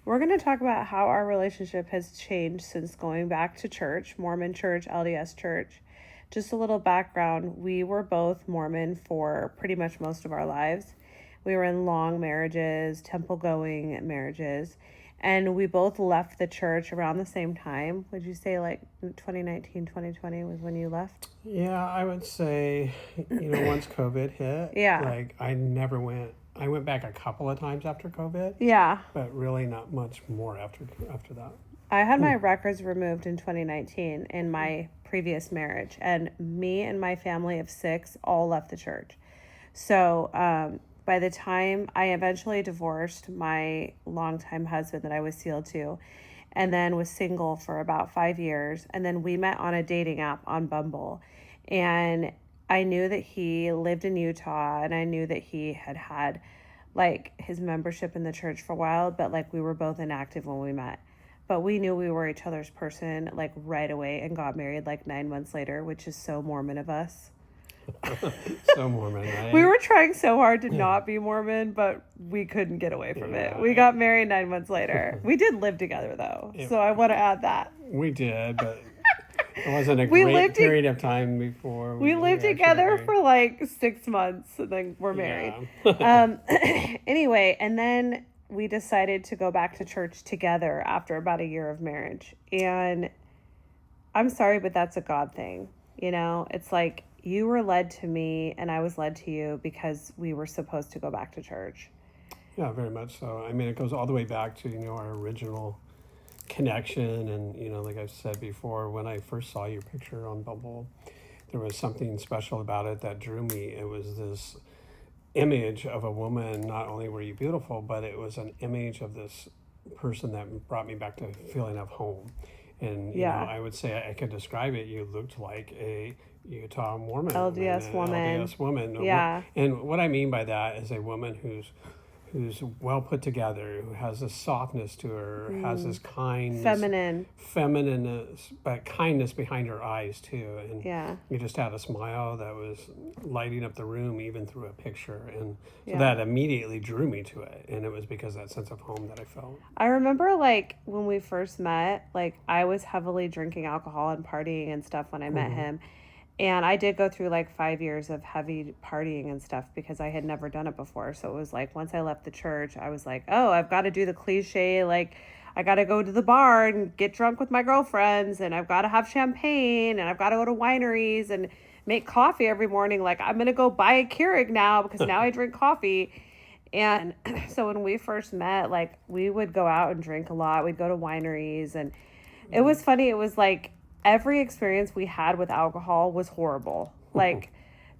We're going to talk about how our relationship has changed since going back to church, Mormon church, LDS church. Just a little background, we were both Mormon for pretty much most of our lives. We were in long marriages, temple going marriages, and we both left the church around the same time. Would you say like 2019, 2020 was when you left? Yeah, I would say, once COVID hit, Yeah. I went back a couple of times after COVID, Yeah. but really not much more after that. I had my records removed in 2019 in my previous marriage, and me and my family of 6 all left the church. So by the time I eventually divorced my longtime husband that I was sealed to, and then was single for about 5 years, and then we met on a dating app on Bumble, and I knew that he lived in Utah, and I knew that he had like his membership in the church for a while, but like we were both inactive when we met. But we knew we were each other's person like right away and got married like 9 months later, which is so Mormon of us. So Mormon, right? We were trying so hard to not be Mormon, but we couldn't get away from it. We got married 9 months later. We did live together though, so I want to add that. We did, but it wasn't a great period of time before. We lived together for like 6 months, and then we're married. Yeah. Anyway, and then we decided to go back to church together after about a year of marriage. And I'm sorry, but that's a God thing. It's like you were led to me and I was led to you because we were supposed to go back to church. Yeah, very much so. I mean, it goes all the way back to, our original connection. And, like I've said before, when I first saw your picture on Bumble, there was something special about it that drew me. It was this image of a woman. Not only were you beautiful, but it was an image of this person that brought me back to a feeling of home. And, I would say I could describe it. You looked like a Utah Mormon. LDS woman. LDS woman. Yeah. And what I mean by that is a woman who's well put together, who has this softness to her, has this kindness, feminineness, but kindness behind her eyes too. And you just had a smile that was lighting up the room even through a picture, and so that immediately drew me to it. And it was because of that sense of home that I felt. I remember like when we first met, like I was heavily drinking alcohol and partying and stuff when I met him. And I did go through like 5 years of heavy partying and stuff because I had never done it before. So it was like once I left the church, I was like, oh, I've got to do the cliche. Like I got to go to the bar and get drunk with my girlfriends, and I've got to have champagne, and I've got to go to wineries and make coffee every morning. Like I'm going to go buy a Keurig now because now I drink coffee. And so when we first met, like we would go out and drink a lot. We'd go to wineries, and it was funny. It was like, every experience we had with alcohol was horrible. Like,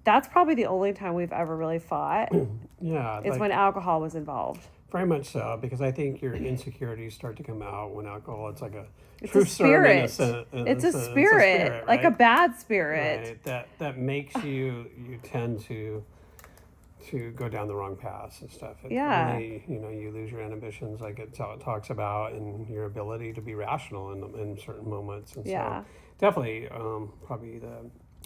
that's probably the only time we've ever really fought. Yeah. Is when alcohol was involved. Very much so, because I think your insecurities start to come out when alcohol, it's like it's a spirit. It's a spirit, right? Like a bad spirit. Right. That makes you tend to go down the wrong paths and stuff. Really, you lose your inhibitions, like it talks about, and your ability to be rational in certain moments. And so definitely probably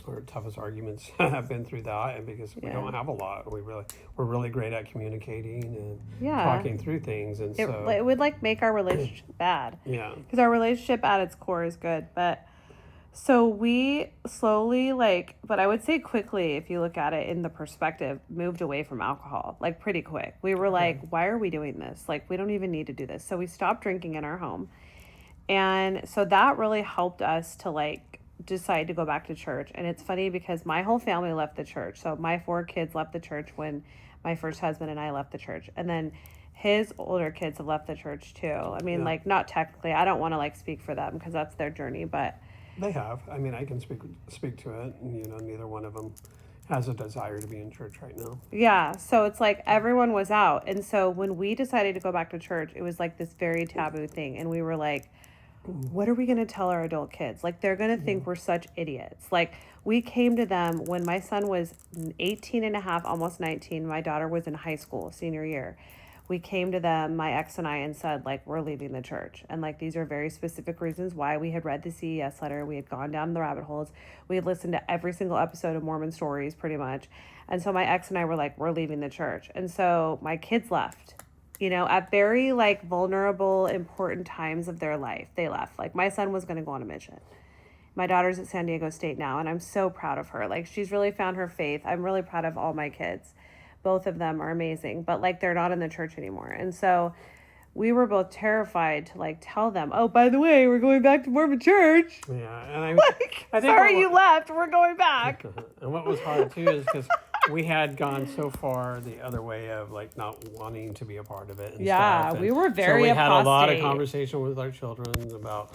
our toughest arguments have been through that, and because we don't have a lot. We're really great at communicating and talking through things, and so it would like make our relationship bad. Yeah. Because our relationship at its core is good, but so we slowly, but I would say quickly, if you look at it in the perspective, moved away from alcohol, like pretty quick. We were like, why are we doing this? Like, we don't even need to do this. So we stopped drinking in our home. And so that really helped us to decide to go back to church. And it's funny because my whole family left the church. So my 4 kids left the church when my first husband and I left the church. And then his older kids have left the church too. I mean, not technically, I don't want to speak for them because that's their journey, but they have. I mean, I can speak to it. And, neither one of them has a desire to be in church right now. Yeah. So it's like everyone was out. And so when we decided to go back to church, it was like this very taboo thing. And we were like, what are we going to tell our adult kids? Like, they're going to think we're such idiots. Like, we came to them when my son was 18 and a half, almost 19. My daughter was in high school, senior year. We came to them, my ex and I, and said, we're leaving the church. And, these are very specific reasons why. We had read the CES letter. We had gone down the rabbit holes. We had listened to every single episode of Mormon Stories, pretty much. And so my ex and I were like, we're leaving the church. And so my kids left. You know, at very like vulnerable, important times of their life, they left. Like my son was going to go on a mission. My daughter's at San Diego State now, and I'm so proud of her. Like she's really found her faith. I'm really proud of all my kids. Both of them are amazing, but like they're not in the church anymore. And so we were both terrified to like tell them, oh, by the way, we're going back to Mormon church. Yeah, and I think sorry you left. We're going back. And what was hard too is because we had gone so far the other way of like not wanting to be a part of it. And yeah, stuff. And we were very. So we apostate. had a lot of conversation with our children about,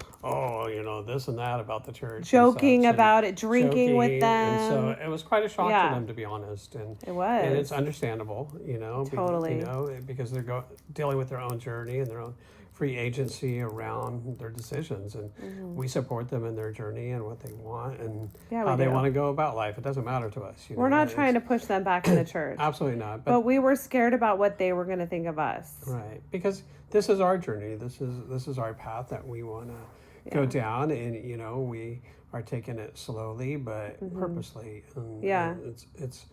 this and that about the church, joking about it, drinking with them. And so it was quite a shock to them, to be honest. And it was, and it's understandable, totally, because they're dealing with their own journey and their own free agency around their decisions, and we support them in their journey and what they want and how they want to go about life. It doesn't matter to us. We're not trying to push them back in the church. Absolutely not. But we were scared about what they were going to think of us. Right, because this is our journey. This is our path that we want to go down, and we are taking it slowly but purposely. And it's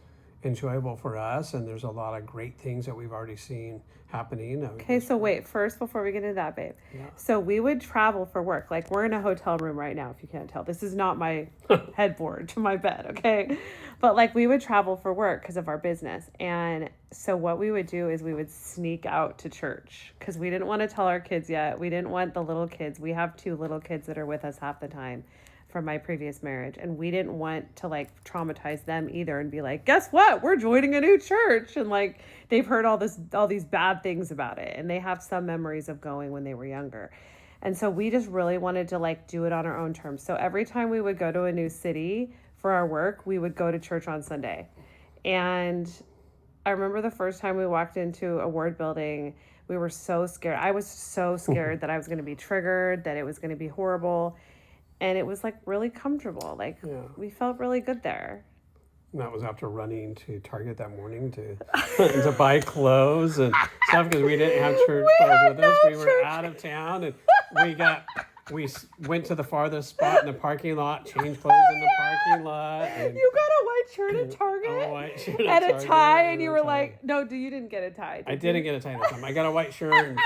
enjoyable for us, and there's a lot of great things that we've already seen happening. Okay, so wait, first, before we get into that, babe. Yeah. So we would travel for work. Like, we're in a hotel room right now, if you can't tell. This is not my headboard to my bed, okay? But, like, we would travel for work because of our business. And so what we would do is we would sneak out to church because we didn't want to tell our kids yet. We didn't want the little kids. We have 2 little kids that are with us half the time from my previous marriage, and we didn't want to like traumatize them either and be like, guess what, we're joining a new church, and like they've heard all these bad things about it, and they have some memories of going when they were younger. And so we just really wanted to like do it on our own terms. So every time we would go to a new city for our work, we would go to church on Sunday. And I remember the first time we walked into a ward building, we were so scared. I was so scared that I was going to be triggered, that it was going to be horrible. And it was like really comfortable. Like we felt really good there. And that was after running to Target that morning to buy clothes and stuff because we didn't have church clothes with us. We were out of town, and we went to the farthest spot in the parking lot, changed clothes in the parking lot. And you got a white shirt at Target? A white shirt and a tie, and you were like, no, you didn't get a tie. I didn't get a tie this time. I got a white shirt and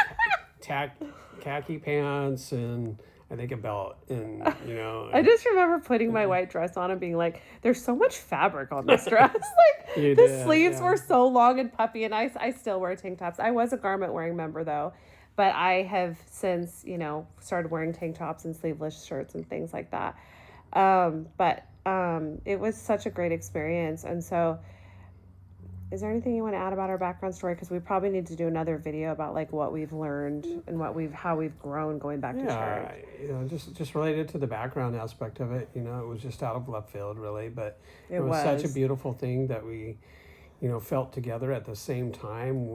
khaki pants and I think a belt, and I just remember putting my white dress on and being like, there's so much fabric on this dress. Like the sleeves were so long and puffy, and I still wear tank tops. I was a garment wearing member though, but I have since, started wearing tank tops and sleeveless shirts and things like that. But it was such a great experience. And so is there anything you want to add about our background story? Because we probably need to do another video about like what we've learned and how we've grown going back to church. Just related to the background aspect of it. It was just out of left field, really, but it was such a beautiful thing that we, felt together at the same time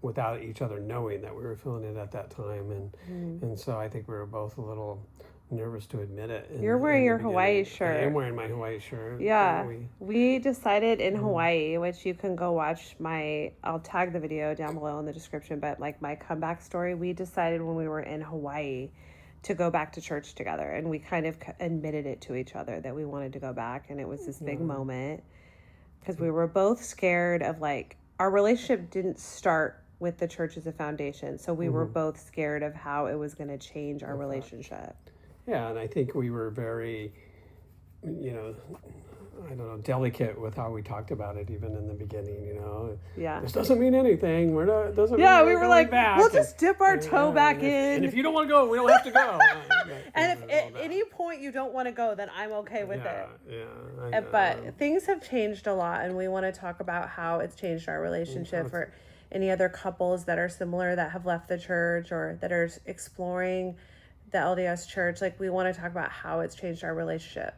without each other knowing that we were feeling it at that time, and so I think we were both a little nervous to admit it. You're wearing your Hawaii shirt. I am wearing my Hawaii shirt. Yeah. We decided in Hawaii, which you can go watch I'll tag the video down below in the description, but like my comeback story, we decided when we were in Hawaii to go back to church together. And we kind of admitted it to each other that we wanted to go back. And it was this big moment because we were both scared of like, our relationship didn't start with the church as a foundation. So we were both scared of how it was going to change our relationship. Yeah, and I think we were very, delicate with how we talked about it, even in the beginning. Yeah. This doesn't mean anything. We're not. Doesn't. Yeah, mean we were like, back. we'll just dip our toe back in. And if you don't want to go, we don't have to go. And if at any point you don't want to go, then I'm okay with it. Yeah. But things have changed a lot, and we want to talk about how it's changed our relationship for any other couples that are similar that have left the church or that are exploring the LDS church. Like, we want to talk about how it's changed our relationship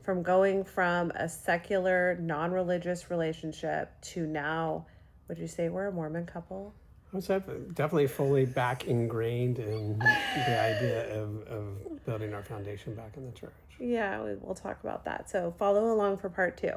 from going from a secular, non-religious relationship to now, would you say we're a Mormon couple? I was definitely fully back ingrained in the idea of building our foundation back in the church. Yeah, we'll talk about that. So follow along for part 2.